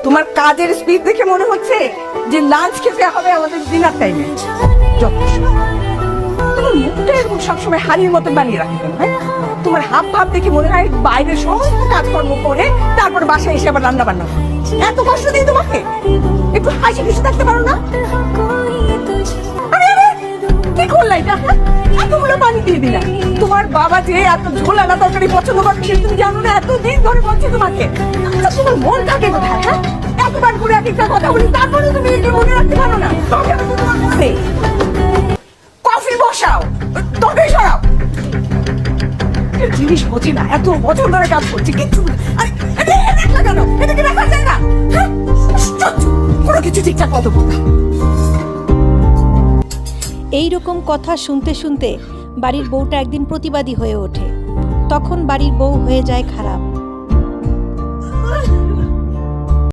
তোমার কাজের স্পিড দেখে মনে হচ্ছে যে লাঞ্চ খেতে হবে আমাদের ডিনার টাইমে। তোমার মুখটা এরকম সবসময় হাড়ির মতো বানিয়ে রাখি কেন? হ্যাঁ, তোমার হাব ভাব দেখে মনে হয় বাইরের সমস্ত কাজকর্ম করে তারপর বাসায় এসে আবার রান্না বান্না করো। এত কষ্ট দিই তোমাকে, একটু হাসি খুশি থাকতে পারো না? আরে আরে, কি করলা এটা? হ্যাঁ? এতগুলো পানি দিয়ে দিলা। তোমার বাবা যে এত ঝোলানা তরকারি পছন্দ করে সেটা তুমি জানো না? এতদিন ধরে বলছি তোমাকে। আচ্ছা, তোমার মন থাকে কোথায়? হ্যাঁ, এতবার করে এক একটা কথা বলি, তারপরে তুমি এটা মনে রাখতে পারো না? কেন তো তোমার মনে কফি বসাও, তরকারি সরাও। জিনিস বোঝে না, এত বছর ধরে কাজ করছি কিন্তু আরে এটা হেডেক লাগানো, এটা কি রাখা যায় না? হ্যাঁ, কোনো কিছু ঠিকঠাক মতো বলতে। এইরকম কথা শুনতে শুনতে বাড়ির বউটা একদিন প্রতিবাদী হয়ে ওঠে। তখন বাড়ির বউ হয়ে যায় খারাপ।